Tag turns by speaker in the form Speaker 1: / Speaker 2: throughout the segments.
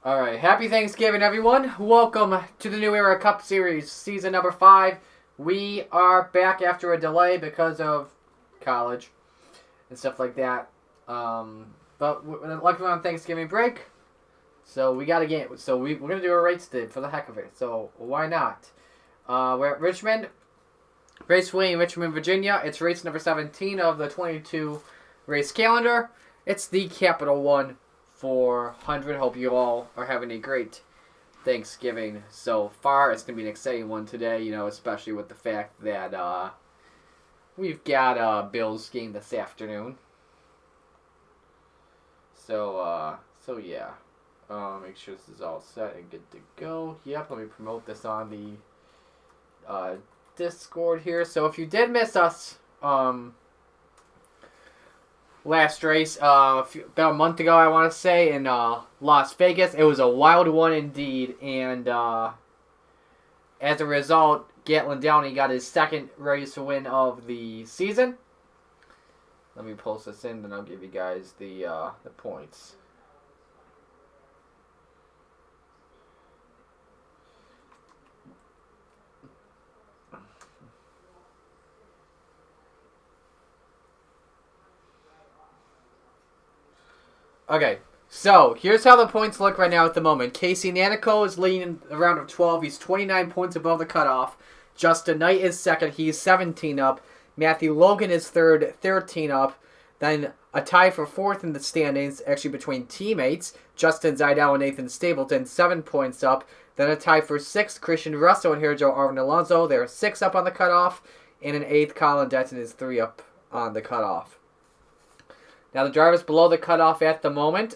Speaker 1: Alright, happy Thanksgiving, everyone. Welcome to the New Era Cup Series, season number 5. We are back after a delay because of college and stuff like that. But we're luckily on Thanksgiving break, so we got a game. So we're going to do a race day for the heck of it, so why not? We're at Richmond Raceway in Richmond, Virginia. It's race number 17 of the 22 race calendar. It's the Capital One 400. Hope you all are having a great Thanksgiving so far. It's going to be an exciting one today, you know, especially with the fact that we've got Bills game this afternoon. So yeah. Make sure this is all set and good to go. Yep, let me promote this on the Discord here. So if you did miss us, last race, about a month ago, I want to say, in Las Vegas. It was a wild one indeed, and as a result, Gatlin Downey got his second race win of the season. Let me post this in, then I'll give you guys the points. Okay, so here's how the points look right now at the moment. Casey Nanico is leading in the round of 12. He's 29 points above the cutoff. Justin Knight is second. He's 17 up. Matthew Logan is third, 13 up. Then a tie for fourth in the standings, actually between teammates. Justin Zidell and Nathan Stapleton, 7 points up. Then a tie for sixth, Christian Russo and Joe Arvin Alonso. They're 6 up on the cutoff. And in eighth, Colin Denton is 3 up on the cutoff. Now the drivers below the cutoff at the moment.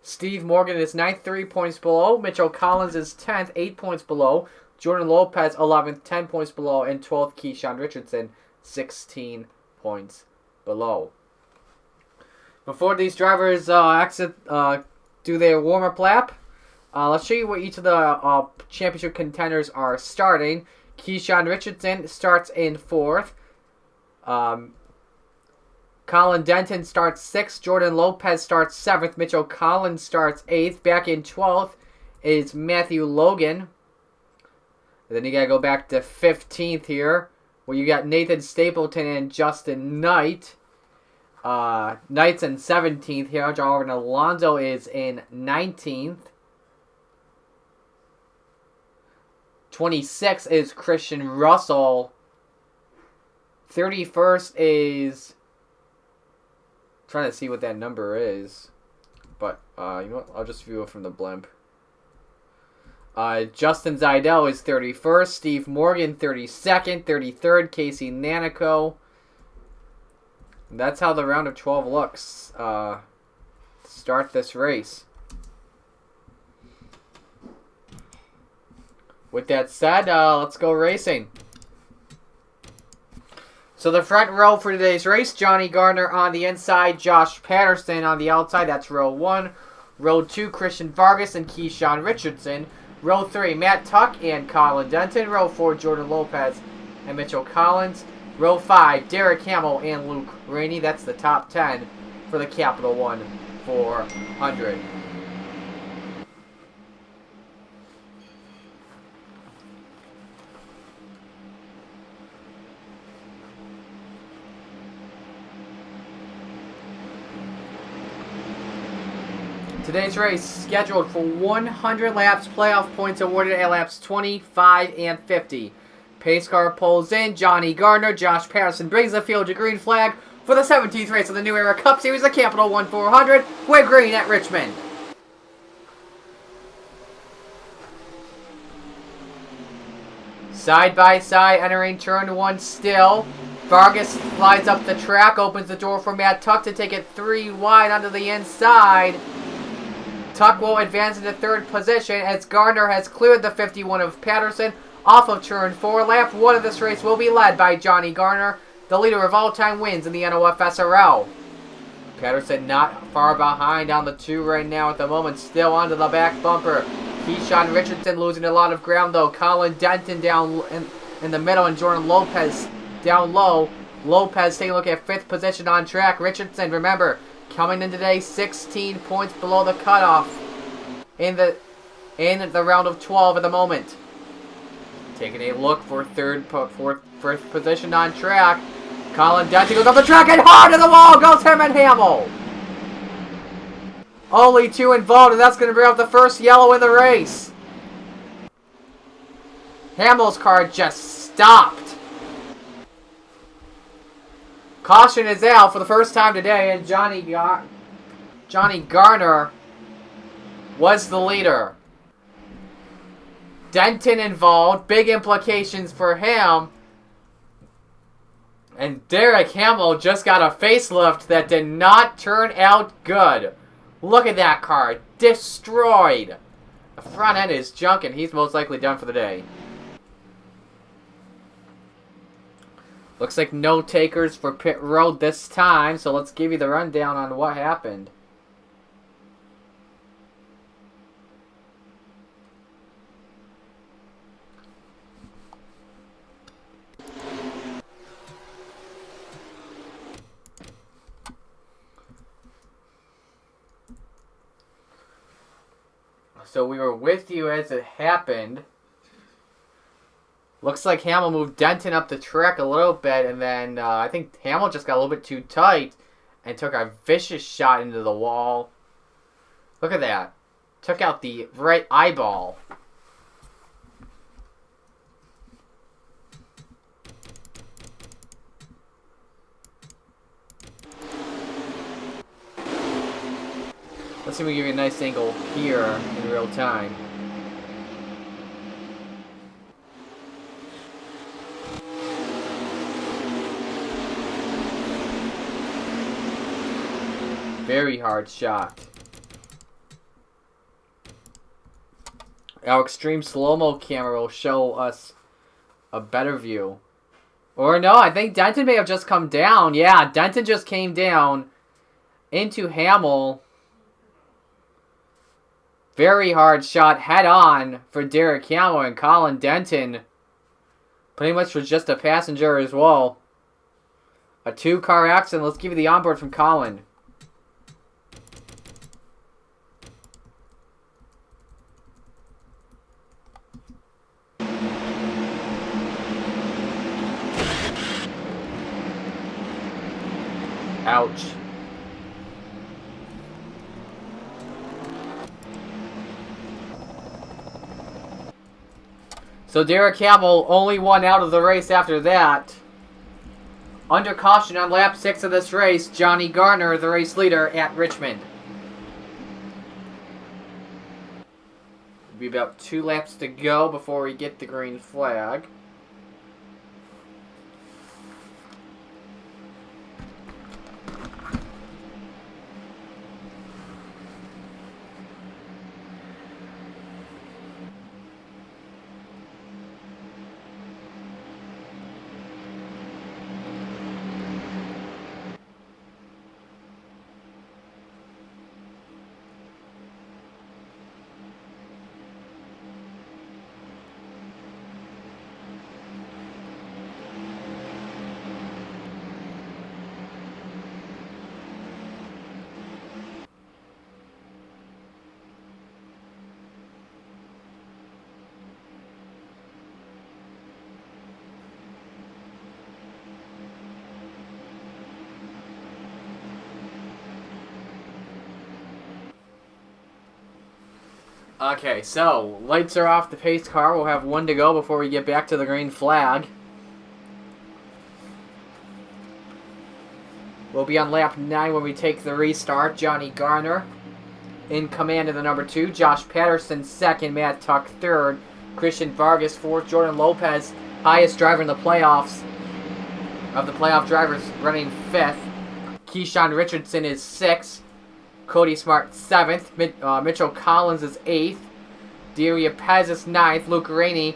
Speaker 1: Steve Morgan is 9th, 3 points below. Mitchell Collins is 10th, 8 points below. Jordan Lopez, 11th, 10 points below. And 12th, Keyshawn Richardson, 16 points below. Before these drivers do their warm-up lap, let's show you where each of the championship contenders are starting. Keyshawn Richardson starts in 4th. Colin Denton starts 6th. Jordan Lopez starts 7th. Mitchell Collins starts 8th. Back in 12th is Matthew Logan. And then you got to go back to 15th here, where you got Nathan Stapleton and Justin Knight. Knight's in 17th here. Joe Arvin Alonso is in 19th. 26th is Christian Russell. 31st is... trying to see what that number is, but you know what, I'll just view it from the blimp. Justin Zidell is 31st, Steve Morgan 32nd, 33rd Casey Nanico. That's how the round of 12 looks. Start this race. With that said, let's go racing. So the front row for today's race, Johnny Gardner on the inside, Josh Patterson on the outside. That's row 1. Row 2, Christian Vargas and Keyshawn Richardson. Row 3, Matt Tuck and Colin Denton. Row 4, Jordan Lopez and Mitchell Collins. Row 5, Derek Hamill and Luke Rainey. That's the top 10 for the Capital One 400. Today's race scheduled for 100 laps. Playoff points awarded at laps 25 and 50. Pace car pulls in. Johnny Gardner. Josh Patterson brings the field to green flag for the 17th race of the New Era Cup Series, the Capital One 400. We're green at Richmond. Side by side, entering turn 1 still. Vargas slides up the track, opens the door for Matt Tuck to take it 3 wide onto the inside. Tuck will advance into 3rd position as Gardner has cleared the 51 of Patterson off of turn 4. Lap 1 of this race will be led by Johnny Gardner, the leader of all-time wins in the NOFSRL. Patterson not far behind on the 2 right now at the moment, still onto the back bumper. Keyshawn Richardson losing a lot of ground though. Colin Denton down in the middle and Jordan Lopez down low. Lopez taking a look at 5th position on track. Richardson, remember, coming in today 16 points below the cutoff. in the round of 12 at the moment. Taking a look for first position on track. Colin Denton goes up the track and hard to the wall goes him and Hamill. Only 2 involved, and that's going to bring up the first yellow in the race. Hamill's car just stopped. Caution is out for the first time today, and Johnny Garner was the leader. Denton involved, big implications for him. And Derek Hamill just got a facelift that did not turn out good. Look at that car, destroyed. The front end is junk, and he's most likely done for the day. Looks like no takers for pit road this time, so let's give you the rundown on what happened. So we were with you as it happened. Looks like Hamill moved Denton up the track a little bit, and then I think Hamill just got a little bit too tight and took a vicious shot into the wall. Look at that. Took out the right eyeball. Let's see if we give you a nice angle here in real time. Very hard shot. Our extreme slow-mo camera will show us a better view. Or no, I think Denton may have just come down. Yeah, Denton just came down into Hamill. Very hard shot head on for Derek Hamill, and Colin Denton pretty much was just a passenger as well. A 2-car accident. Let's give you the onboard from Colin. Ouch. So Derek Hamill only one out of the race after that. Under caution on lap 6 of this race, Johnny Garner, the race leader at Richmond. It'll be about 2 laps to go before we get the green flag. Okay, so lights are off the pace car. We'll have 1 to go before we get back to the green flag. We'll be on lap 9 when we take the restart. Johnny Garner in command of the number 2. Josh Patterson 2nd. Matt Tuck 3rd. Christian Vargas 4th. Jordan Lopez, highest driver in the playoffs. Of the playoff drivers, running 5th. Keyshawn Richardson is 6th. Cody Smart 7th. Mitchell Collins is 8th. Delia Pez is 9th. Luke Rainey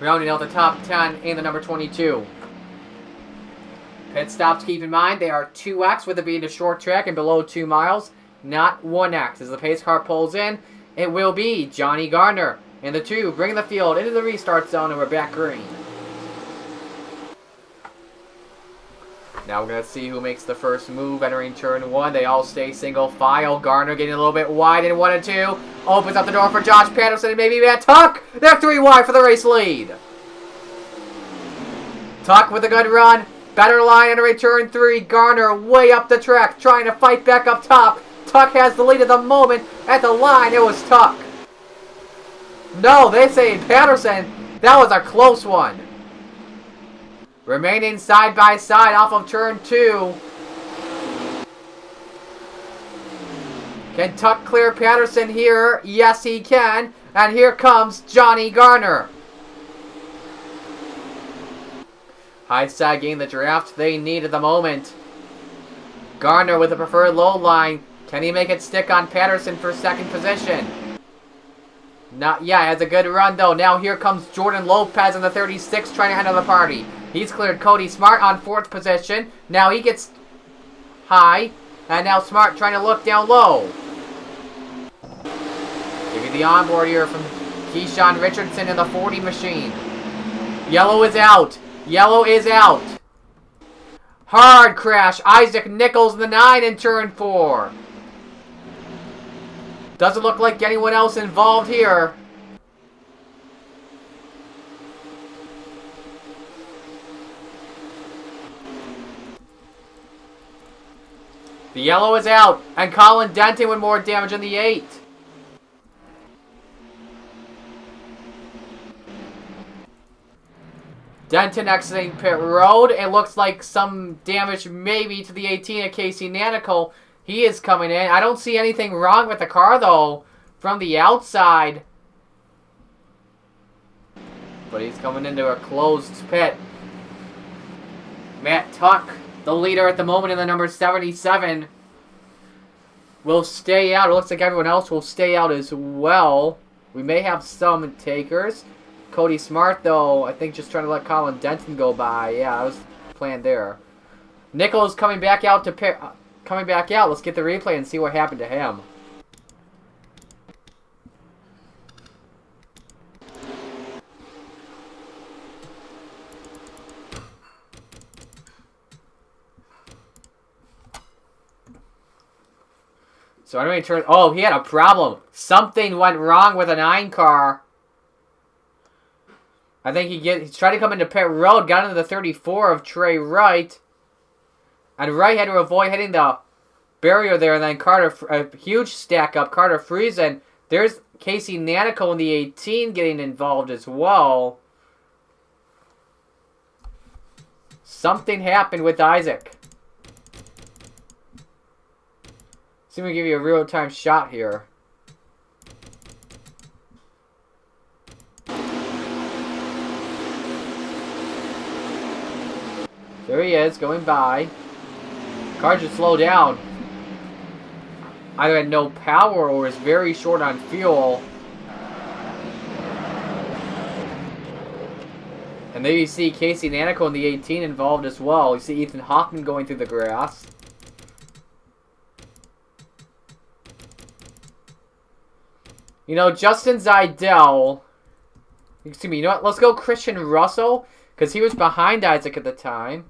Speaker 1: rounding out the top 10 and the number 22. Pit stops, keep in mind, they are 2x with it being a short track and below 2 miles, not 1x. As the pace car pulls in, it will be Johnny Garner and the 2 bringing the field into the restart zone, and we're back green. Now we're going to see who makes the first move entering turn 1. They all stay single file. Garner getting a little bit wide in 1 and 2. Opens up the door for Josh Patterson and maybe Matt Tuck. They're 3 wide for the race lead. Tuck with a good run. Better line entering turn 3. Garner way up the track trying to fight back up top. Tuck has the lead at the moment. At the line, it was Tuck. No, they say Patterson. That was a close one. Remaining side by side off of turn 2. Can Tuck clear Patterson here? Yes, he can. And here comes Johnny Garner. High side getting the draft they need at the moment. Garner with the preferred low line. Can he make it stick on Patterson for second position? Not yet. Has a good run though. Now here comes Jordan Lopez in the 36 trying to enter the party. He's cleared Cody Smart on 4th position. Now he gets high. And now Smart trying to look down low. Give you the onboard here from Keyshawn Richardson in the 40 machine. Yellow is out. Yellow is out. Hard crash. Isaac Nichols in the 9 in turn 4. Doesn't look like anyone else involved here. The yellow is out, and Colin Denton with more damage in the 8. Denton exiting pit road. It looks like some damage maybe to the 18 of Casey Nanico. He is coming in. I don't see anything wrong with the car, though, from the outside. But he's coming into a closed pit. Matt Tuck, the leader at the moment in the number 77, will stay out. It looks like everyone else will stay out as well. We may have some takers. Cody Smart, though, I think just trying to let Colin Denton go by. Yeah, that was planned there. Nichols coming back out to pit. Coming back out. Let's get the replay and see what happened to him. So anyway, oh, he had a problem. Something went wrong with a 9 car. I think he tried to come into pit road, got into the 34 of Trey Wright. And Wright had to avoid hitting the barrier there. And then Carter, a huge stack up. Carter Friesen. There's Casey Nanico in the 18 getting involved as well. Something happened with Isaac. See if we can give you a real-time shot here. There he is, going by. Car should slow down. Either had no power or is very short on fuel. And there you see Casey Nanico in the 18 involved as well. You see Ethan Hoffman going through the grass. You know, Justin Zidell. Excuse me, you know what? Let's go Christian Russell, because he was behind Isaac at the time.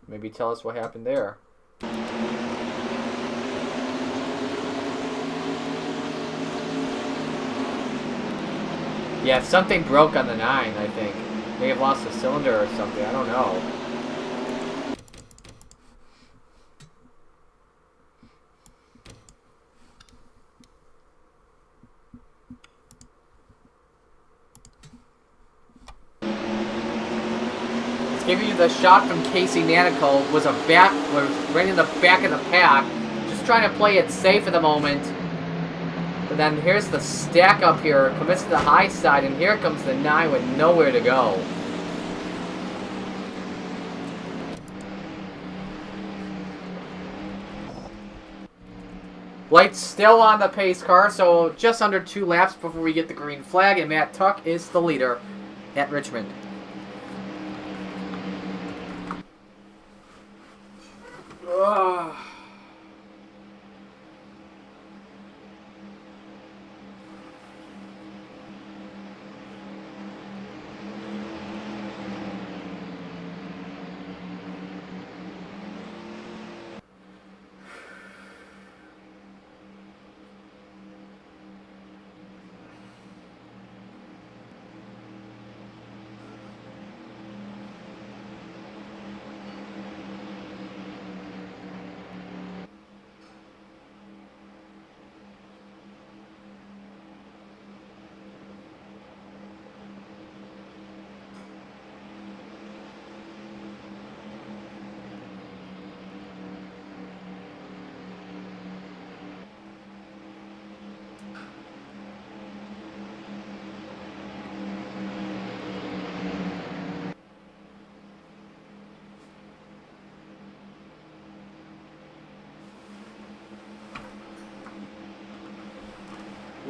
Speaker 1: Maybe tell us what happened there. Yeah, something broke on the 9, I think. May have lost a cylinder or something. I don't know. Giving you the shot from Casey Nanico was right in the back of the pack. Just trying to play it safe at the moment. But then here's the stack up here. Commits to the high side, and here comes the 9 with nowhere to go. Lights still on the pace car, so just under 2 laps before we get the green flag, and Matt Tuck is the leader at Richmond.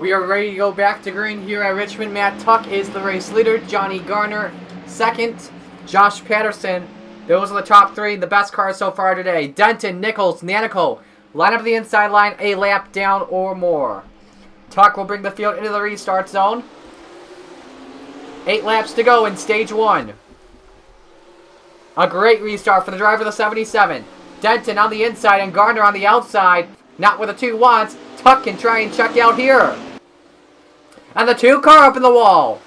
Speaker 1: We are ready to go back to green here at Richmond. Matt Tuck is the race leader. Johnny Garner second. Josh Patterson. Those are the top three, the best cars so far today. Denton, Nichols, Nanico. Line up the inside line, a lap down or more. Tuck will bring the field into the restart zone. 8 laps to go in stage 1. A great restart for the driver of the 77. Denton on the inside and Garner on the outside. Not where the 2 wants. Tuck can try and check out here. And the 2 car up in the wall.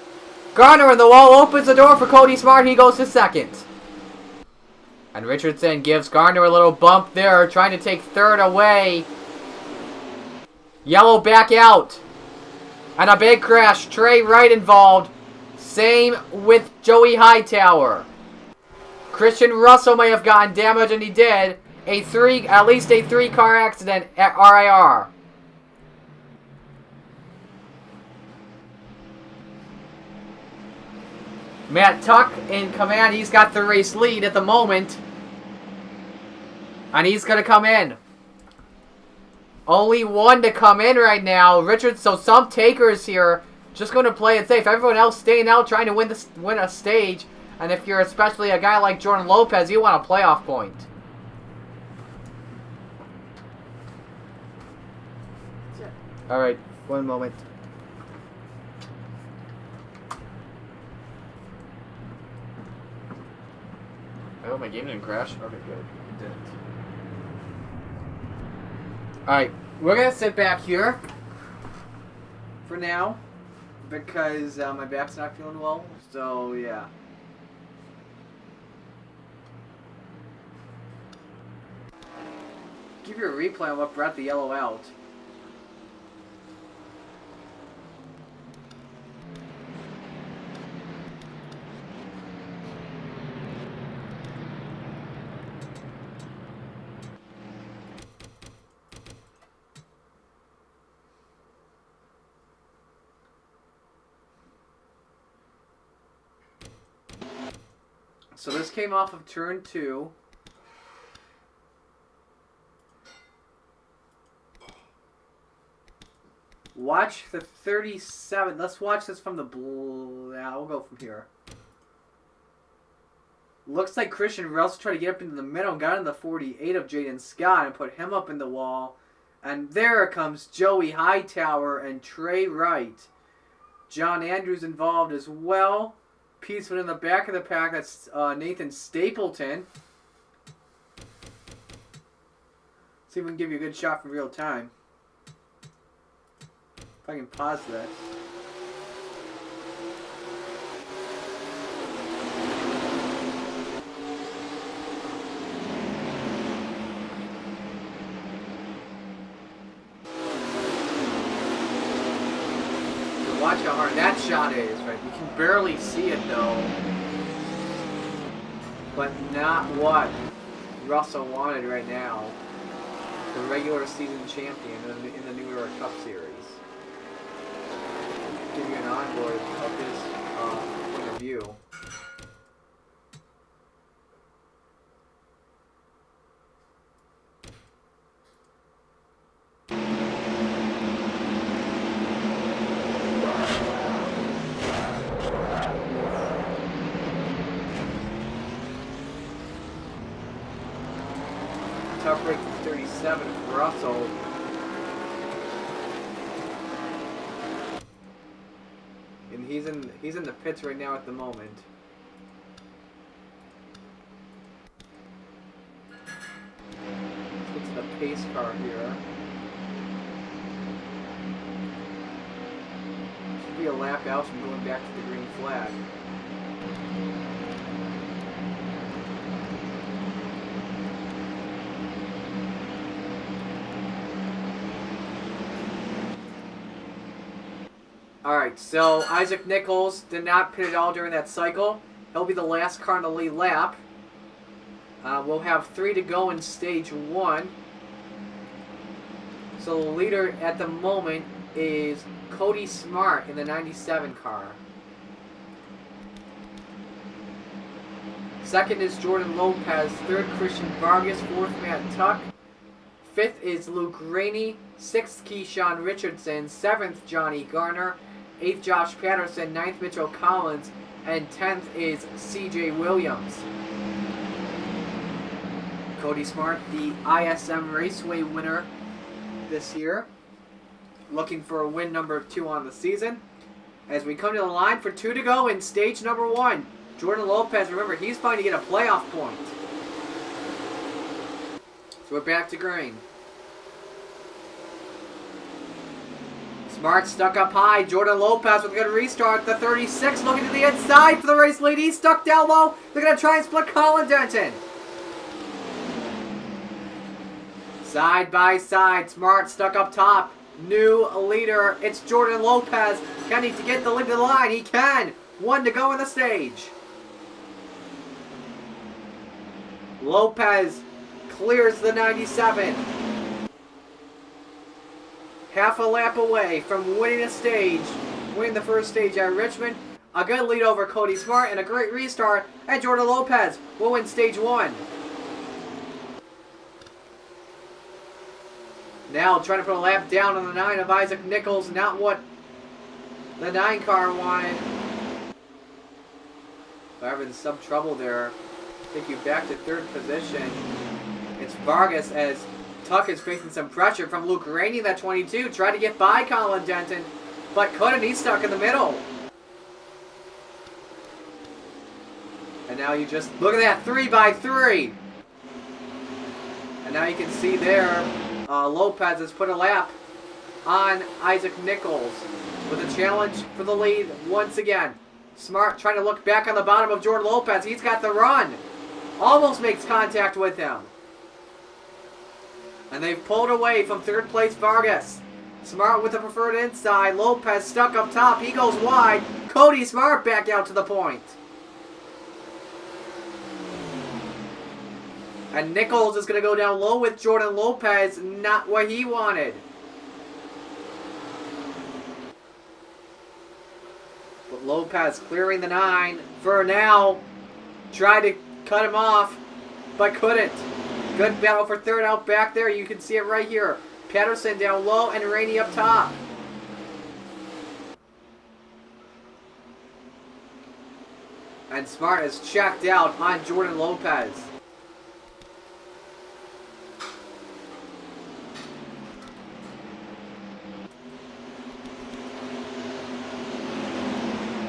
Speaker 1: Garner in the wall opens the door for Cody Smart. He goes to second. And Richardson gives Garner a little bump there, trying to take third away. Yellow back out. And a big crash. Trey Wright involved. Same with Joey Hightower. Christian Russell may have gotten damaged, and he did. At least a 3-car accident at RIR. Matt Tuck in command. He's got the race lead at the moment. And he's going to come in. Only one to come in right now. So some takers here just going to play it safe. Everyone else staying out trying to win a stage. And if you're especially a guy like Jordan Lopez, you want a playoff point. Alright, one moment. I hope my game didn't crash. Okay, good. It didn't. Alright, we're going to sit back here for now because my back's not feeling well. So, yeah. Give you a replay on what brought the yellow out. So this came off of turn 2. Watch the 37. Let's watch this from the blue. Yeah, we'll go from here. Looks like Christian Russell tried to get up into the middle and got in the 48 of Jaden Scott and put him up in the wall. And there comes Joey Hightower and Trey Wright. John Andrews involved as well. Peaceman in the back of the pack. That's Nathan Stapleton. See if we can give you a good shot from real time. If I can pause that. Watch how hard that shot is, right? You can barely see it though. But not what Russell wanted right now. The regular season champion in the New York Cup Series. Give you an onboard of his point of view. Tough break to 37 for Russell. And he's in the pits right now at the moment. Let's get to the pace car here. Should be a lap out from going back to the green flag. Alright, so Isaac Nichols did not pit at all during that cycle. He'll be the last car in the lead lap. We'll have 3 to go in stage 1. So the leader at the moment is Cody Smart in the 97 car. Second is Jordan Lopez. Third, Christian Vargas. Fourth, Matt Tuck. Fifth is Luke Rainey. 6th, Keyshawn Richardson. 7th, Johnny Garner. 8th, Josh Patterson. 9th, Mitchell Collins. And 10th is CJ Williams. Cody Smart, the ISM Raceway winner this year. Looking for a win number 2 on the season. As we come to the line for 2 to go in stage number 1. Jordan Lopez, remember, he's trying to get a playoff point. So we're back to green. Smart stuck up high. Jordan Lopez with a good restart. The 36 looking to the inside for the race lead. He's stuck down low. They're going to try and split Colin Denton. Side by side. Smart stuck up top. New leader. It's Jordan Lopez. Can he get the lead to the line? He can. 1 to go in the stage. Lopez clears the 97. Half a lap away from winning a stage. Winning the first stage at Richmond. A good lead over Cody Smart and a great restart. And Jordan Lopez will win stage 1. Now trying to put a lap down on the 9 of Isaac Nichols. Not what the 9 car wanted. However, in some trouble there. Take you back to 3rd position. It's Vargas as Tuck is facing some pressure from Luke Rainey in that 22. Tried to get by Colin Denton, but couldn't. He's stuck in the middle. And now you just look at that 3x3. And now you can see there, Lopez has put a lap on Isaac Nichols with a challenge for the lead once again. Smart trying to look back on the bottom of Jordan Lopez. He's got the run. Almost makes contact with him. And they've pulled away from 3rd place Vargas. Smart with the preferred inside. Lopez stuck up top. He goes wide. Cody Smart back out to the point. And Nichols is going to go down low with Jordan Lopez. Not what he wanted. But Lopez clearing the 9 for now. Tried to cut him off, but couldn't. Good battle for 3rd out back there. You can see it right here. Patterson down low and Rainey up top. And Smart is checked out on Jordan Lopez.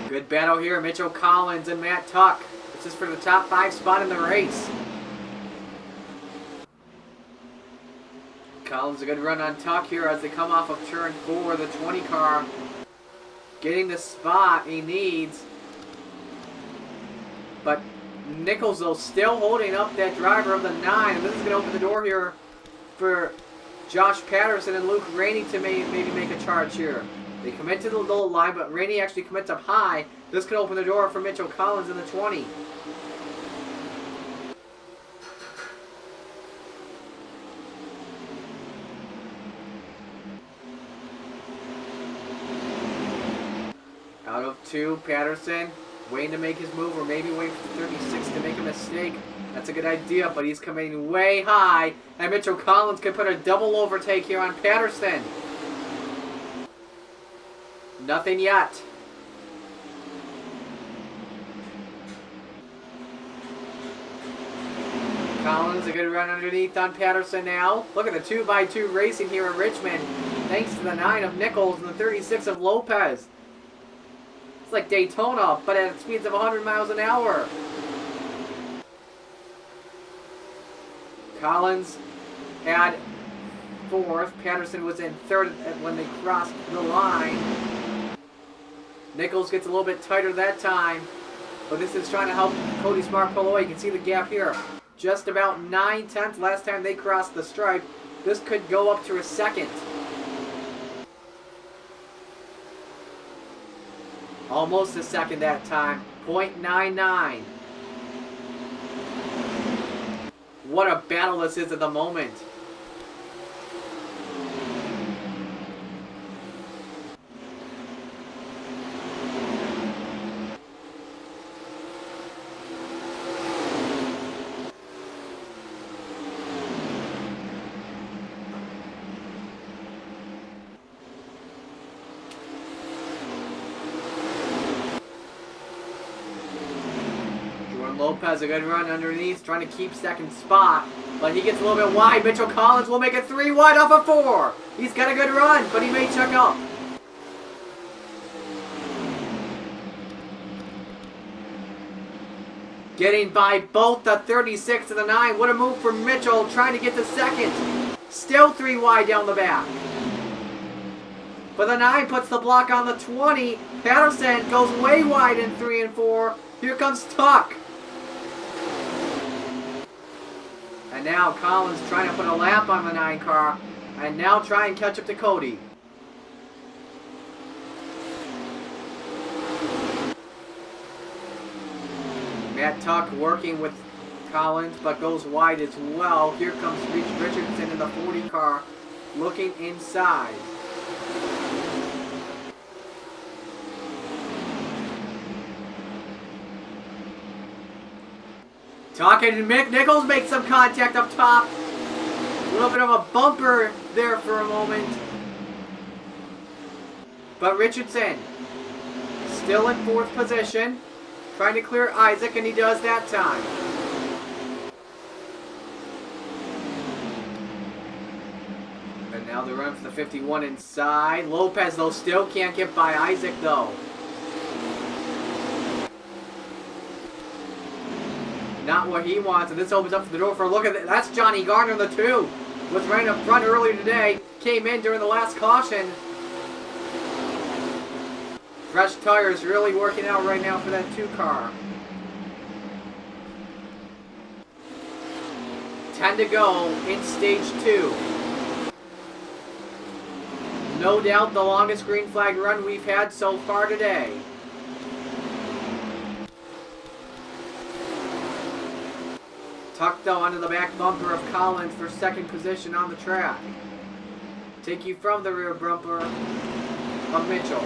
Speaker 1: Good battle here. Mitchell Collins and Matt Tuck. This is for the top 5 spot in the race. Collins a good run on Tuck here as they come off of turn 4. The 20 car getting the spot he needs. But Nichols, though, still holding up that driver of the 9. And this is going to open the door here for Josh Patterson and Luke Rainey to maybe make a charge here. They commit to the low line, but Rainey actually commits up high. This could open the door for Mitchell Collins in the 20. Out of 2, Patterson waiting to make his move, or maybe waiting for 36 to make a mistake. That's a good idea, but he's coming way high, and Mitchell Collins can put a double overtake here on Patterson. Nothing yet. Collins, a good run underneath on Patterson now. Look at the 2x2 racing here at Richmond. Thanks to the 9 of Nichols and the 36 of Lopez. It's like Daytona, but at speeds of 100 miles an hour. Collins had 4th. Patterson was in 3rd when they crossed the line. Nichols gets a little bit tighter that time, but this is trying to help Cody Smart pull away. You can see the gap here. Just about 9/10 last time they crossed the stripe. This could go up to a 2nd. Almost a 2nd that time. 0.99. What a battle this is at the moment. Lopez, a good run underneath, trying to keep second spot. But he gets a little bit wide. Mitchell Collins will make it 3 wide off of 4. He's got a good run, but he may check up. Getting by both the 36 and the 9. What a move from Mitchell, trying to get to second. Still 3 wide down the back. But the 9 puts the block on the 20. Patterson goes way wide in 3 and 4. Here comes Tuck. And now Collins trying to put a lap on the 9 car. And now try and catch up to Cody. Matt Tuck working with Collins, but goes wide as well. Here comes Richardson in the 40 car, looking inside. Tuck and Mick Nichols make some contact up top. A little bit of a bumper there for a moment. But Richardson still in 4th position. Trying to clear Isaac, and he does that time. And now the run for the 51 inside. Lopez, though, still can't get by Isaac, though. Not what he wants, and this opens up the door for a look at it. That's Johnny Garner, the 2. Was right up front earlier today. Came in during the last caution. Fresh tires really working out right now for that 2 car. 10 to go in stage 2. No doubt the longest green flag run we've had so far today. Tucked though onto the back bumper of Collins for 2nd position on the track. Take you from the rear bumper of Mitchell.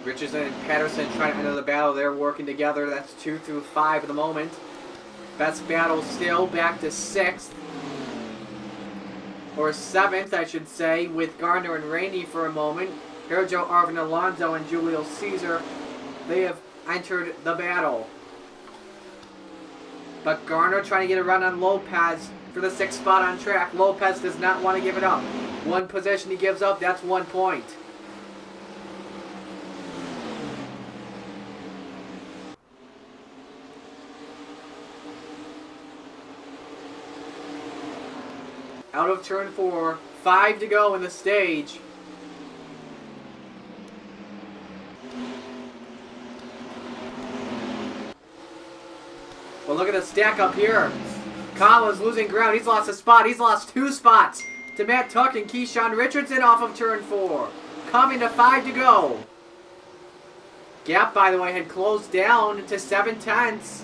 Speaker 1: Richardson and Patterson trying to enter the battle. They're working together. That's 2 through 5 at the moment. Best battle still back to 6th. Or 7th, I should say, with Gardner and Rainey for a moment. Sergio Arvin Alonso and Julio Caesar, they have entered the battle. But Gardner trying to get a run on Lopez for the 6th spot on track. Lopez does not want to give it up. 1 position he gives up, that's 1 point. Out of turn 4, 5 to go in the stage. Well, look at the stack up here. Collins losing ground. He's lost a spot. He's lost 2 spots to Matt Tuck and Keyshawn Richardson off of turn 4. Coming to 5 to go. Gap, by the way, had closed down to 7/10.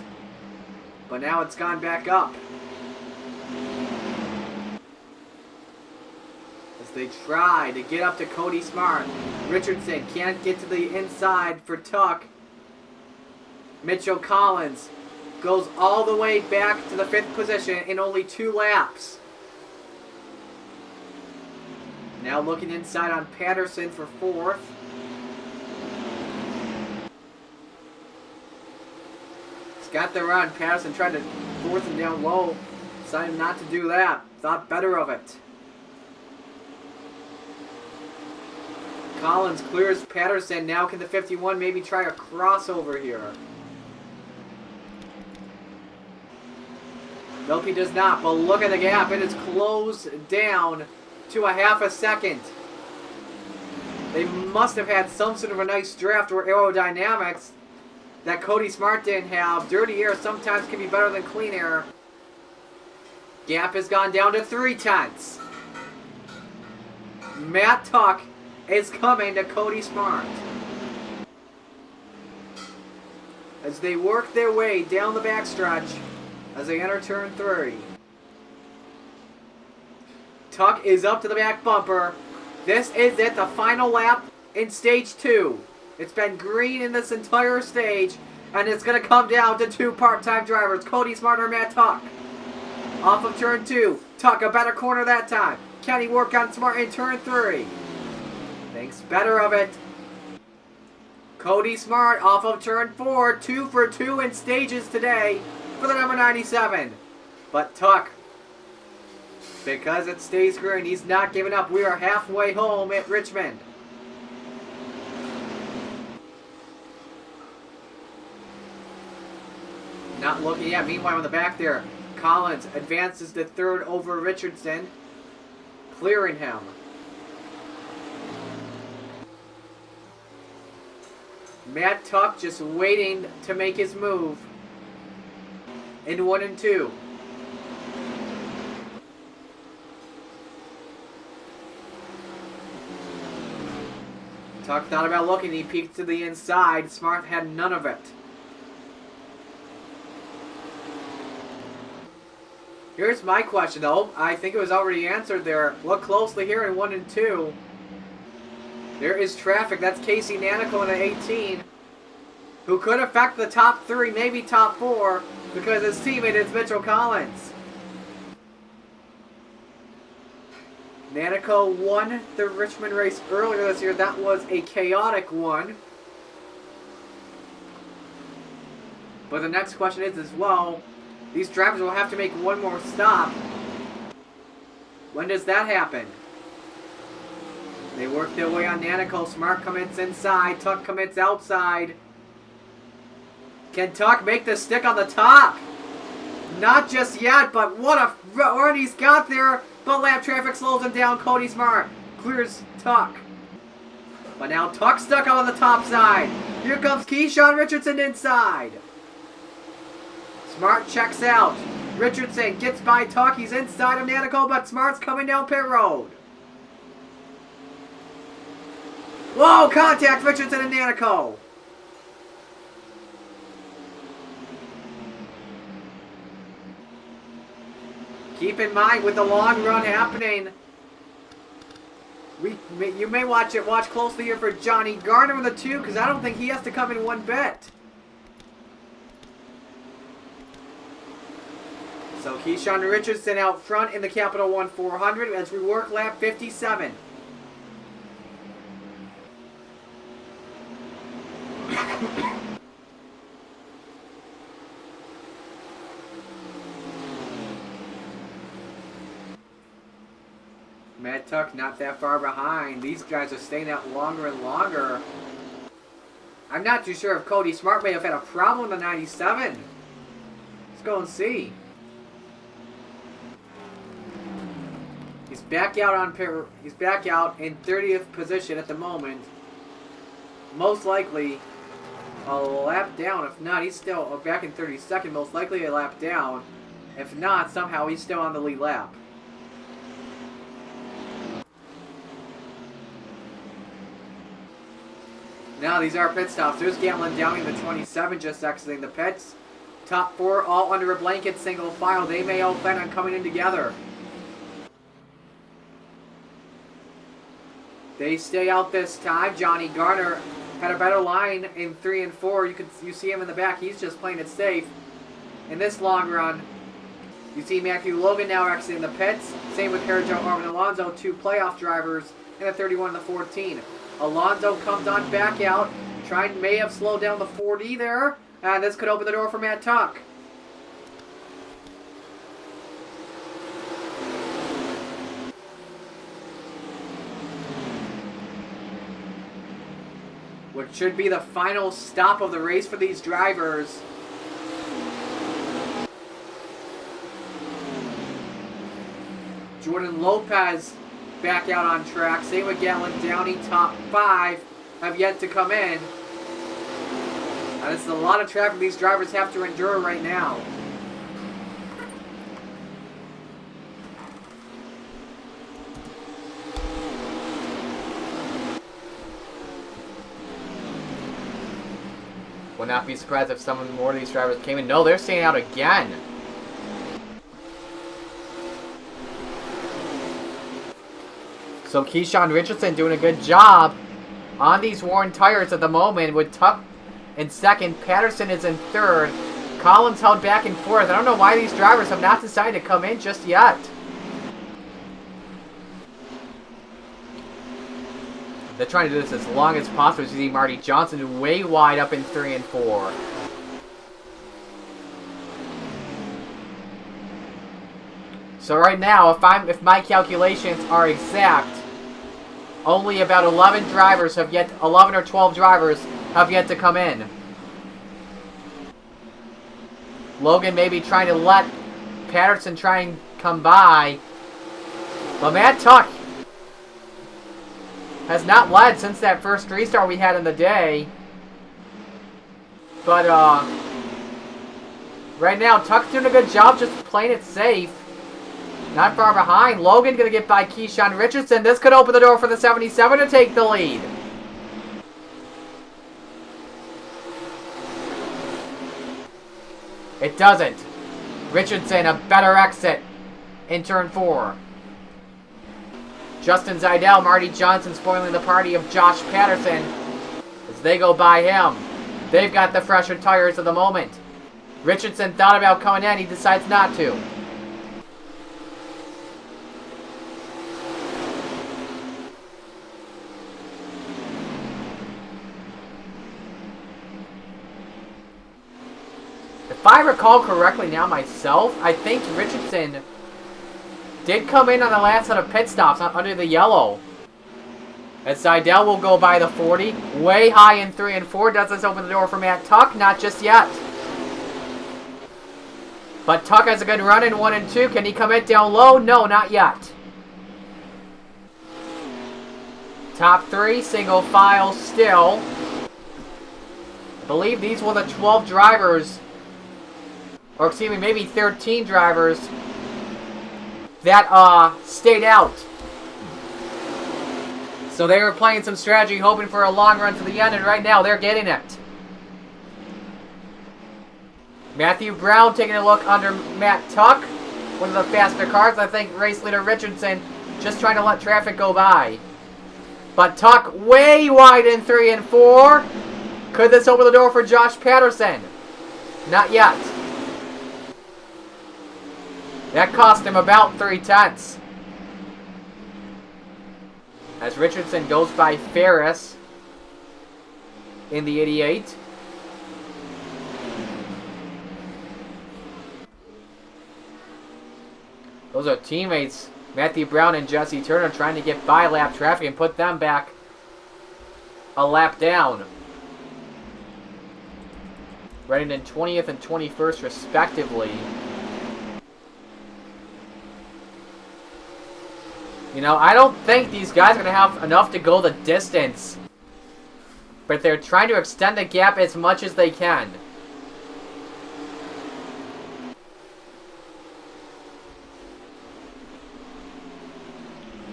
Speaker 1: But now it's gone back up. They try to get up to Cody Smart. Richardson can't get to the inside for Tuck. Mitchell Collins goes all the way back to the 5th position in only 2 laps. Now looking inside on Patterson for 4th. He's got the run. Patterson tried to force him down low. Decided not to do that. Thought better of it. Collins clears Patterson. Now can the 51 maybe try a crossover here? Nope, he does not. But look at the gap. It is closed down to a half a second. They must have had some sort of a nice draft or aerodynamics that Cody Smart didn't have. Dirty air sometimes can be better than clean air. Gap has gone down to 3/10. Matt Tuck is coming to Cody Smart. As they work their way down the backstretch as they enter turn 3. Tuck is up to the back bumper. This is it, the final lap in stage 2. It's been green in this entire stage, and it's going to come down to two part-time drivers, Cody Smart or Matt Tuck. Off of turn 2. Tuck a better corner that time. Can he work on Smart in turn 3? Thinks better of it. Cody Smart off of turn 4. 2 for 2 in stages today for the number 97. But Tuck, because it stays green, he's not giving up. We are halfway home at Richmond. Not looking yet. Meanwhile, in the back there, Collins advances to third over Richardson, clearing him. Matt Tuck just waiting to make his move in 1 and 2. Tuck thought about looking. He peeked to the inside. Smart had none of it. Here's my question, though. I think it was already answered there. Look closely here in 1 and 2. There is traffic. That's Casey Nanico in the 18, who could affect the top 3, maybe top 4, because his teammate is Mitchell Collins. Nanico won the Richmond race earlier this year. That was a chaotic one. But the next question is as well, these drivers will have to make one more stop. When does that happen? They work their way on Nanico. Smart commits inside. Tuck commits outside. Can Tuck make the stick on the top? Not just yet, but what a run he's got there. But lap traffic slows him down. Cody Smart clears Tuck. But now Tuck's stuck on the top side. Here comes Keyshawn Richardson inside. Smart checks out. Richardson gets by Tuck. He's inside of Nanico, but Smart's coming down pit road. Whoa, contact Richardson and Nanico. Keep in mind with the long run happening, you may watch closely here for Johnny Garner in the 2, because I don't think he has to come in one bit. So Keyshawn Richardson out front in the Capital One 400 as we work lap 57. Matt Tuck not that far behind. These guys are staying out longer and longer. I'm not too sure if Cody Smart may have had a problem in the 97. Let's go and see. He's back out on he's back out in 30th position at the moment. Most likely a lap down. If not, he's still back in 32nd. Most likely a lap down. If not, somehow he's still on the lead lap. Now these are pit stops. There's Gatlin Downing, the 27, just exiting the pits. Top 4 all under a blanket, single file. They may all plan on coming in together. They stay out this time. Johnny Garner had a better line in 3 and 4. You see him in the back. He's just playing it safe. In this long run, you see Matthew Logan now exiting the pits. Same with Harjo Marvin Alonso, 2 playoff drivers in the 31 and the 14. Alonso comes on back out. May have slowed down the 40 there. And this could open the door for Matt Tuck. Which should be the final stop of the race for these drivers. Jordan Lopez back out on track. Same with Gatlin Downey. Top 5 have yet to come in. And it's a lot of traffic these drivers have to endure right now. Would not be surprised if some more of these drivers came in. No, they're staying out again. So Keyshawn Richardson doing a good job on these worn tires at the moment with Tuck in second. Patterson is in third. Collins held back and forth. I don't know why these drivers have not decided to come in just yet. They're trying to do this as long as possible. You see Marty Johnson way wide up in 3 and 4. So right now, if my calculations are exact, only about 11 or 12 drivers have yet to come in. Logan may be trying to let Patterson try and come by. But Matt Tuck has not led since that first restart we had in the day. But right now, Tuck's doing a good job just playing it safe. Not far behind. Logan going to get by Keyshawn Richardson. This could open the door for the 77 to take the lead. It doesn't. Richardson, a better exit in turn 4. Justin Zeidel, Marty Johnson spoiling the party of Josh Patterson as they go by him. They've got the fresher tires at the moment. Richardson thought about coming in. He decides not to. If I recall correctly now myself, I think Richardson did come in on the last set of pit stops under the yellow. As Seidel will go by the 40. Way high in 3 and 4. Does this open the door for Matt Tuck? Not just yet. But Tuck has a good run in 1 and 2. Can he come in down low? No, not yet. Top 3, single file still. I believe these were the 12 drivers, or excuse me, maybe 13 drivers that stayed out. So they were playing some strategy, hoping for a long run to the end, and right now they're getting it. Matthew Brown taking a look under Matt Tuck. One of the faster cars. I think race leader Richardson just trying to let traffic go by. But Tuck way wide in 3 and 4. Could this open the door for Josh Patterson? Not yet. That cost him about 3/10. As Richardson goes by Ferris in the 88. Those are teammates, Matthew Brown and Jesse Turner, trying to get by lap traffic and put them back a lap down. Running in 20th and 21st respectively. You know, I don't think these guys are going to have enough to go the distance. But they're trying to extend the gap as much as they can.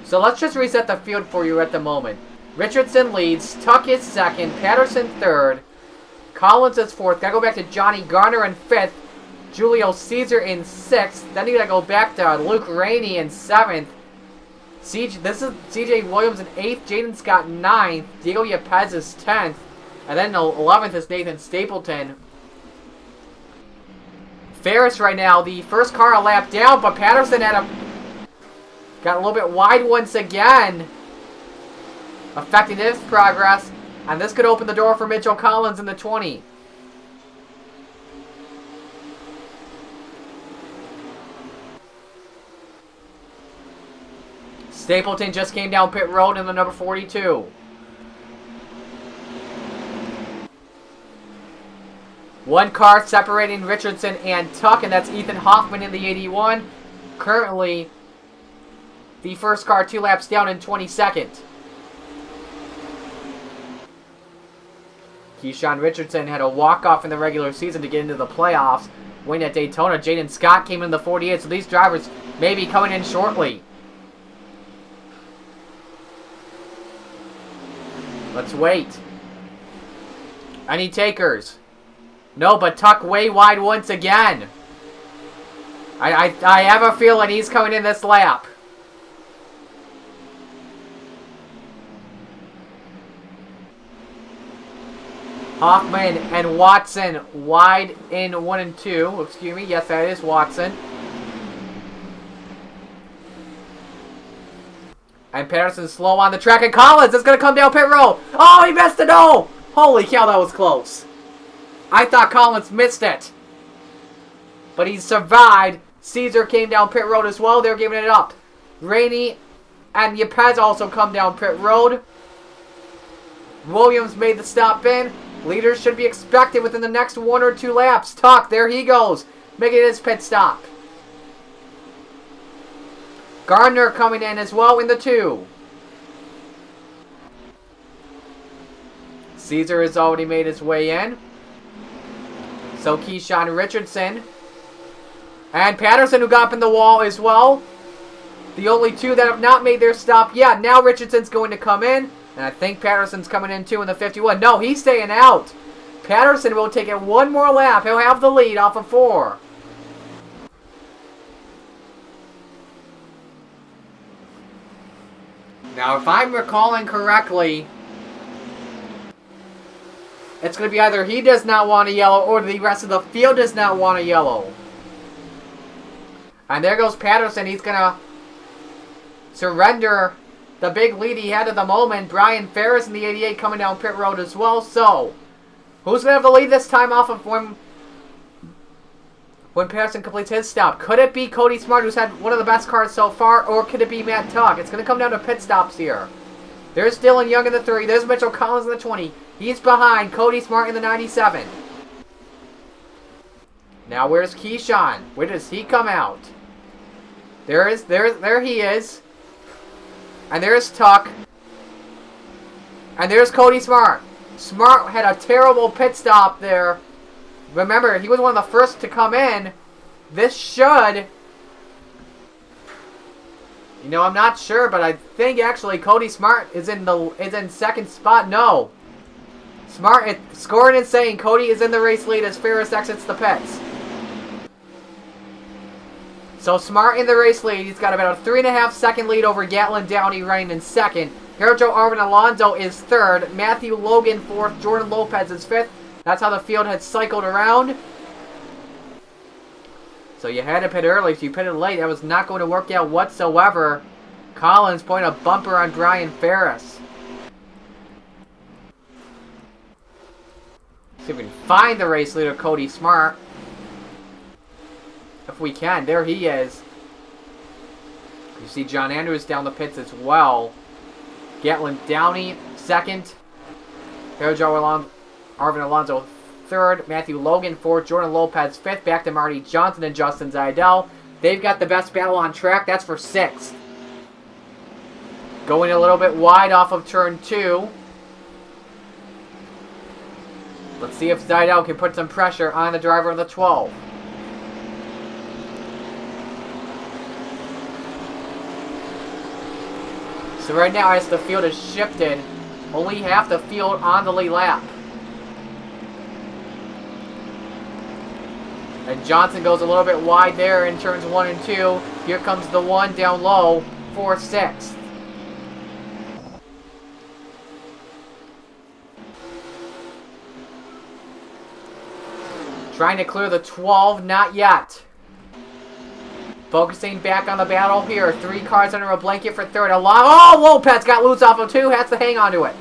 Speaker 1: So let's just reset the field for you at the moment. Richardson leads, Tuck is second, Patterson third, Collins is fourth. Gotta go back to Johnny Garner in fifth, Julio Caesar in sixth. Then you gotta go back to Luke Rainey in seventh. This is CJ Williams in 8th, Jaden Scott 9th, Diego Yepez is 10th, and then 11th is Nathan Stapleton. Ferris right now, the first car a lap down, but Patterson got a little bit wide once again, affecting his progress, and this could open the door for Mitchell Collins in the 20. Stapleton just came down pit road in the number 42. One car separating Richardson and Tuck, and that's Ethan Hoffman in the 81. Currently, the first car 2 laps down in 22nd. Keyshawn Richardson had a walk-off in the regular season to get into the playoffs. Win at Daytona. Jaden Scott came in the 48, so these drivers may be coming in shortly. Let's wait. Any takers? No, but Tuck way wide once again. I have a feeling he's coming in this lap. Hoffman and Watson wide in 1 and 2. Excuse me. Yes, that is Watson. And Patterson slow on the track. And Collins is going to come down pit road. Oh, he missed it. Oh, holy cow, that was close. I thought Collins missed it. But he survived. Caesar came down pit road as well. They're giving it up. Rainey and Yepez also come down pit road. Williams made the stop in. Leaders should be expected within the next 1 or 2 laps. Tuck, there he goes, making his pit stop. Gardner coming in as well in the 2. Caesar has already made his way in. So Keyshawn Richardson. And Patterson, who got up in the wall as well. The only 2 that have not made their stop yet. Now Richardson's going to come in. And I think Patterson's coming in too in the 51. No, he's staying out. Patterson will take it 1 more lap. He'll have the lead off of 4. Now, if I'm recalling correctly, it's going to be either he does not want a yellow or the rest of the field does not want a yellow. And there goes Patterson. He's going to surrender the big lead he had at the moment. Brian Ferris in the 88 coming down pit road as well. So, who's going to have the lead this time off of when Patterson completes his stop? Could it be Cody Smart, who's had one of the best cars so far, or could it be Matt Tuck? It's going to come down to pit stops here. There's Dylan Young in the 3. There's Mitchell Collins in the 20. He's behind Cody Smart in the 97. Now, where's Keyshawn? Where does he come out? There he is. And there's Tuck. And there's Cody Smart. Smart had a terrible pit stop there. Remember, he was one of the first to come in. This should... You know, I'm not sure, but I think actually Cody Smart is in second spot. No. Smart scoring and saying Cody is in the race lead as Ferris exits the pits. So Smart in the race lead. He's got about a 3.5 second lead over Gatlin Downey running in second. Joe Arvin Alonso is third. Matthew Logan fourth. Jordan Lopez is fifth. That's how the field had cycled around. So you had to pit early. If you pitted late, that was not going to work out whatsoever. Collins putting a bumper on Brian Ferris. See if we can find the race leader, Cody Smart. If we can. There he is. You see John Andrews down the pits as well. Gatlin Downey, second. Joe Arvin Alonso, third. Matthew Logan, fourth. Jordan Lopez, fifth. Back to Marty Johnson and Justin Zidell. They've got the best battle on track. That's for sixth. Going a little bit wide off of turn 2. Let's see if Zidell can put some pressure on the driver of the 12. So right now, as the field is shifted, only half the field on the lead lap. And Johnson goes a little bit wide there in turns 1 and 2. Here comes the 1 down low for 6th. Trying to clear the 12, not yet. Focusing back on the battle here. 3 cars under a blanket for third. Oh, Lopez got loose off of 2. Has to hang on to it.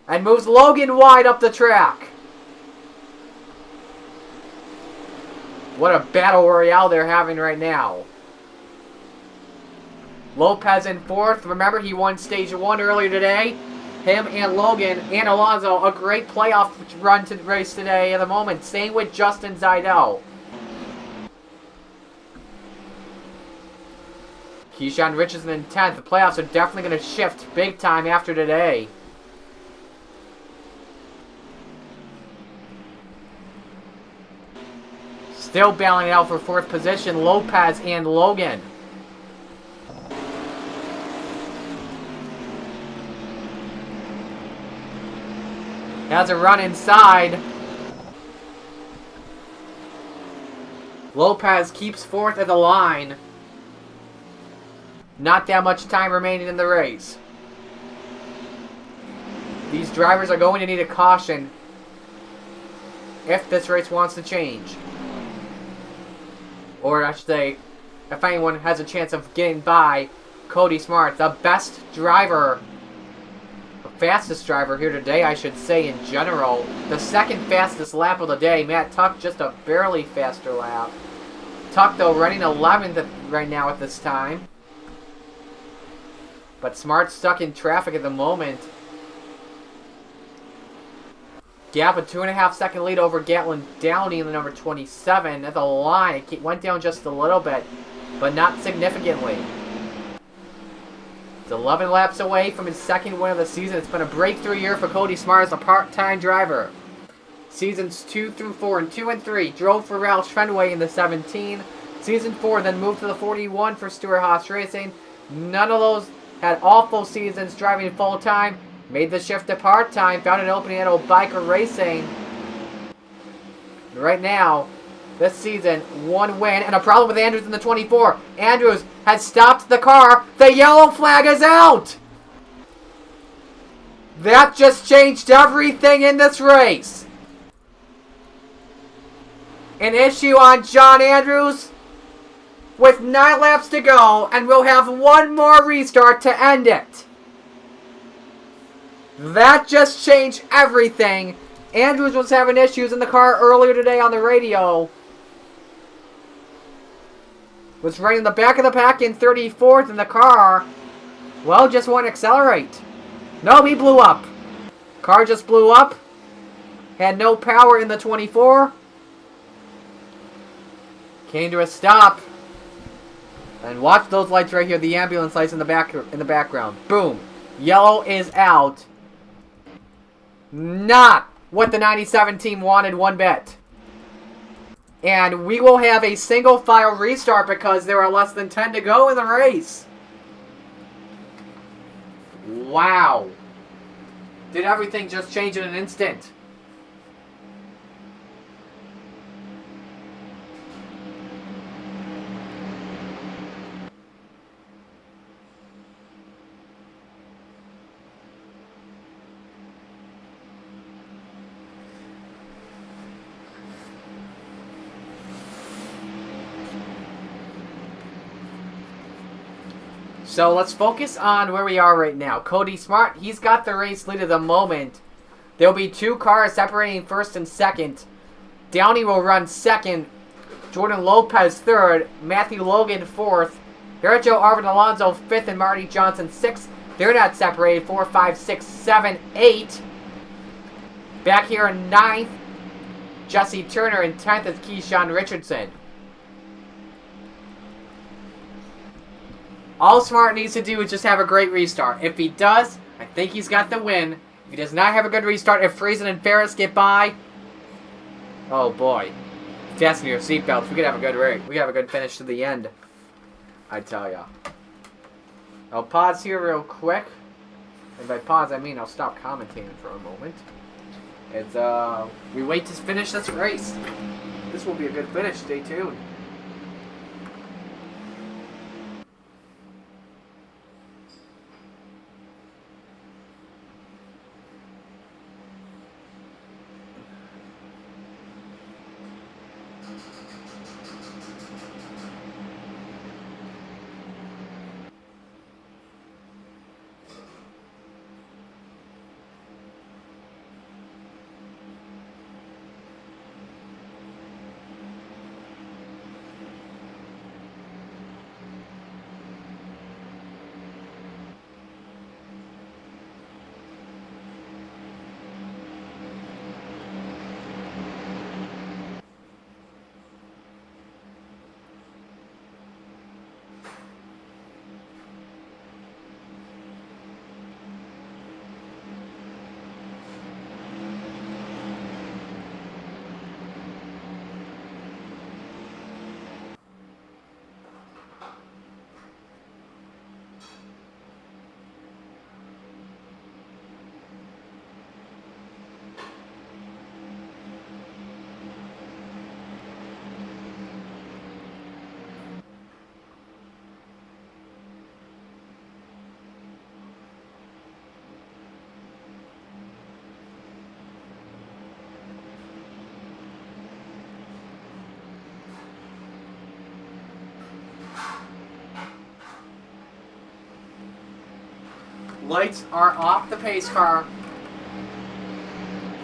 Speaker 1: And moves Logan wide up the track. What a battle royale they're having right now. Lopez in 4th. Remember, he won stage 1 earlier today. Him and Logan and Alonso, a great playoff run to the race today at the moment. Same with Justin Zidell. Keyshawn Richardson in 10th. The playoffs are definitely going to shift big time after today. Still battling it out for 4th position, Lopez and Logan. Has a run inside. Lopez keeps 4th at the line. Not that much time remaining in the race. These drivers are going to need a caution if this race wants to change. Or I should say, if anyone has a chance of getting by Cody Smart, the best driver, the fastest driver here today, I should say, in general. The second fastest lap of the day. Matt Tuck just a barely faster lap. Tuck, though, running 11th right now at this time. But Smart's stuck in traffic at the moment. Gap a 2.5 second lead over Gatlin Downey in the number 27 at the line. It went down just a little bit, but not significantly. It's 11 laps away from his second win of the season. It's been a breakthrough year for Cody Smart as a part-time driver. Seasons 2 through 4 and 2 and 3 drove for Roush Fenway in the 17. Season 4 then moved to the 41 for Stewart-Haas Racing. None of those had awful seasons driving full-time. Made the shift to part-time, found an opening at Biker Racing. Right now, this season, 1 win and a problem with Andrews in the 24. Andrews has stopped the car. The yellow flag is out! That just changed everything in this race. An issue on John Andrews with 9 laps to go, and we'll have 1 more restart to end it. That just changed everything. Andrews was having issues in the car earlier today on the radio. Was right in the back of the pack in 34th in the car. Well, just won't accelerate. No, he blew up. Car just blew up. Had no power in the 24. Came to a stop. And watch those lights right here. The ambulance lights in the background. Boom. Yellow is out. Not what the 97 team wanted one bit. And we will have a single file restart because there are less than 10 to go in the race. Wow. Did everything just change in an instant? So let's focus on where we are right now. Cody Smart, he's got the race lead at the moment. There'll be 2 cars separating first and second. Downey will run second. Jordan Lopez third. Matthew Logan fourth. Sergio Arvin Alonso fifth and Marty Johnson sixth. They're not separated. 4, 5, 6, 7, 8. Back here in 9th, Jesse Turner, and 10th is Keyshawn Richardson. All Smart needs to do is just have a great restart. If he does, I think he's got the win. If he does not have a good restart, if Friesen and Ferris get by, oh boy. Fasten your seatbelts. We could have a good race. We have a good finish to the end, I tell ya. I'll pause here real quick. And by pause, I mean I'll stop commentating for a moment. As we wait to finish this race. This will be a good finish. Stay tuned. Lights are off the pace car.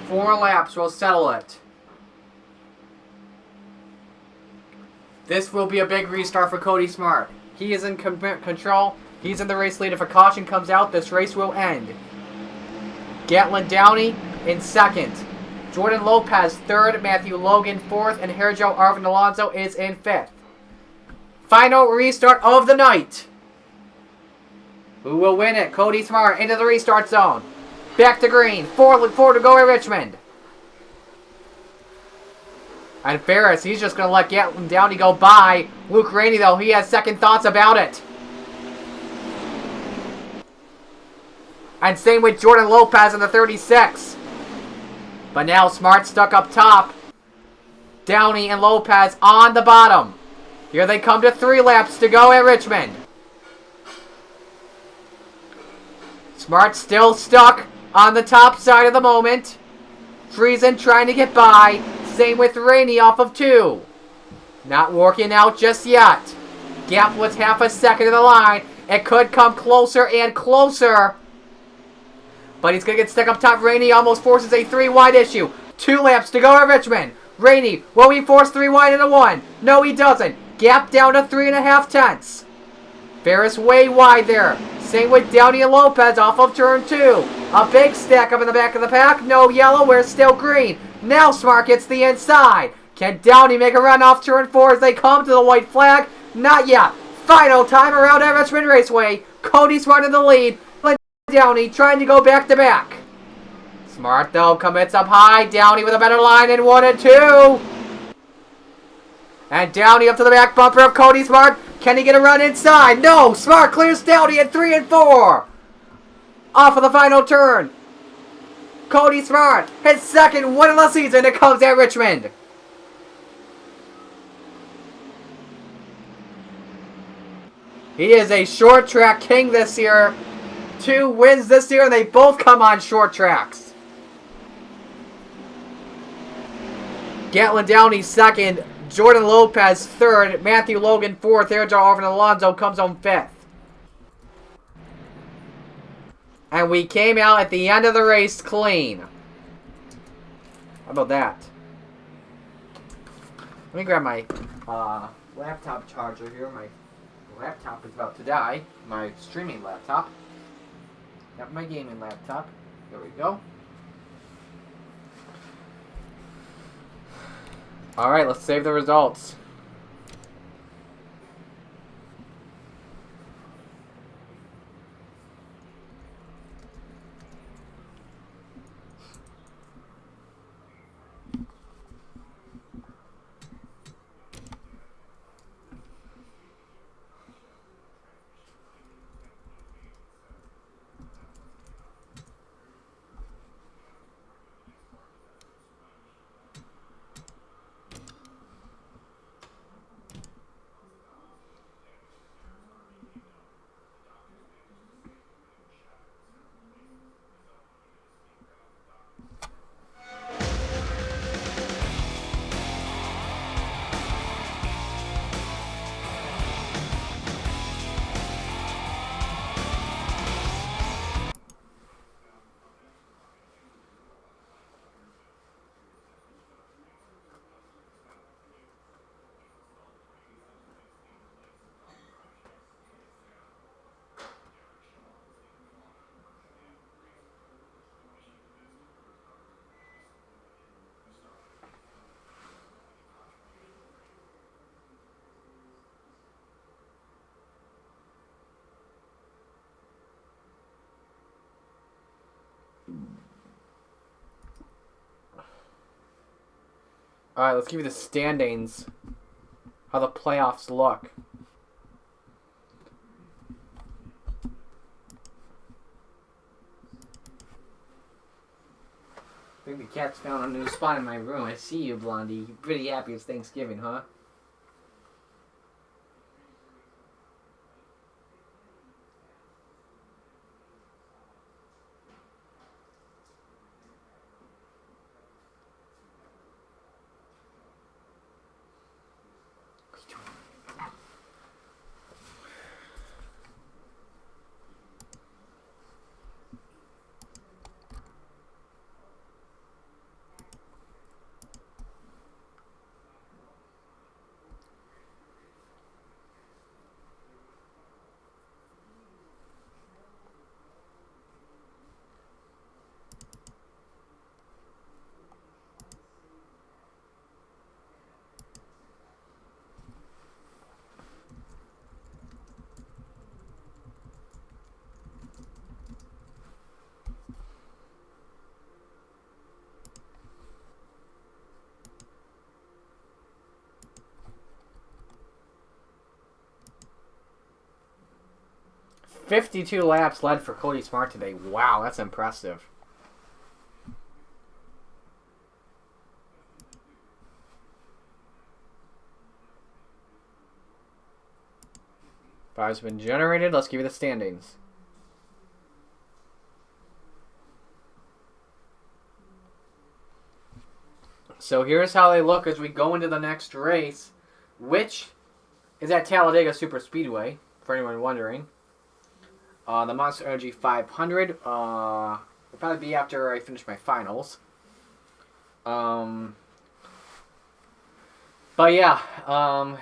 Speaker 1: 4 laps will settle it. This will be a big restart for Cody Smart. He is in control. He's in the race lead. If a caution comes out, this race will end. Gatlin Downey in second. Jordan Lopez third. Matthew Logan fourth. And Herjo Arvin Alonso is in fifth. Final restart of the night. Who will win it? Cody Smart into the restart zone. Back to green. Four to go at Richmond. And Ferris, he's just going to let Gatlin Downey go by. Luke Rainey, though, he has second thoughts about it. And same with Jordan Lopez in the 36. But now Smart stuck up top. Downey and Lopez on the bottom. Here they come to 3 laps to go at Richmond. Smart still stuck on the top side of the moment. Friesen trying to get by. Same with Rainey off of 2. Not working out just yet. Gap was half a second to the line. It could come closer and closer. But he's going to get stuck up top. Rainey almost forces a 3-wide issue. 2 laps to go at Richmond. Rainey, will he force 3 wide into 1? No, he doesn't. Gap down to 3.5 tenths. Ferris way wide there. Same with Downey and Lopez off of turn 2. A big stack up in the back of the pack. No yellow, we're still green. Now Smart gets the inside. Can Downey make a run off turn 4 as they come to the white flag? Not yet. Final time around at Richmond Raceway. Cody Smart in the lead. Downey trying to go back to back. Smart though commits up high. Downey with a better line in 1 and 2. And Downey up to the back bumper of Cody Smart. Can he get a run inside? No. Smart clears Downey at 3 and 4. Off of the final turn. Cody Smart, his second win of the season. It comes at Richmond. He is a short track king this year. 2 wins this year, and they both come on short tracks. Gatlin Downey second, Jordan Lopez third, Matthew Logan fourth, Herjo Arvin Alonso comes on 5th. And we came out at the end of the race clean. How about that? Let me grab my laptop charger here. My laptop is about to die. My streaming laptop. Got my gaming laptop. There we go. Alright, let's save the results. Alright, let's give you the standings. How the playoffs look. I think the cat's found a new spot in my room. I see you, Blondie. You're pretty happy it's Thanksgiving, huh? 52 laps led for Cody Smart today. Wow, that's impressive. Five's been generated. Let's give you the standings. So here's how they look as we go into the next race, which is at Talladega Super Speedway, for anyone wondering. The Monster Energy 500 will probably be after I finish my finals. But yeah,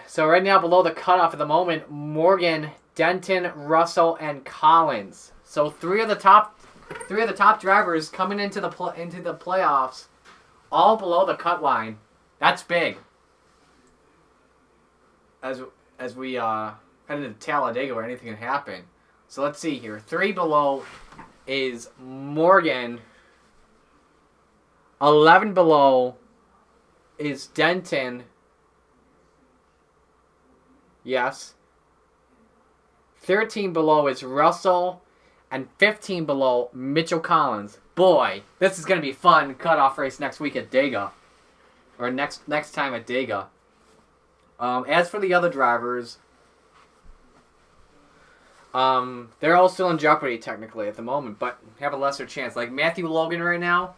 Speaker 1: so right now below the cutoff at the moment, Morgan, Denton, Russell, and Collins. So three of the top drivers coming into the playoffs, all below the cut line. That's big. As we head into Talladega where anything can happen. So let's see here. 3 below is Morgan. 11 below is Denton. Yes. 13 below is Russell. And 15 below, Mitchell Collins. Boy, this is going to be fun cutoff race next week at Dega. Or next time at Dega. As for the other drivers, they're all still in jeopardy technically at the moment, but have a lesser chance. Like Matthew Logan right now,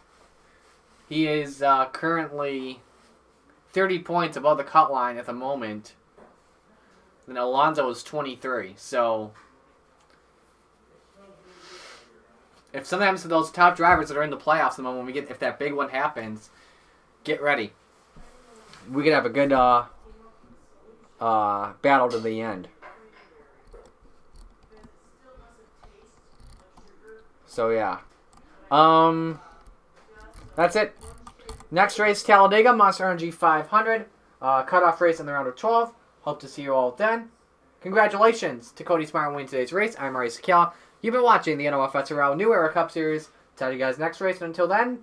Speaker 1: he is currently 30 points above the cut line at the moment. And Alonso is 23. So if something happens to those top drivers that are in the playoffs at the moment, if that big one happens, get ready. We could have a good battle to the end. So yeah, that's it. Next race, Talladega, Monster Energy 500, cutoff race in the round of 12. Hope to see you all then. Congratulations to Cody Smart on winning today's race. I'm Maurice Sakala. You've been watching the NOFSRL New Era Cup Series. Tell you guys next race, and until then,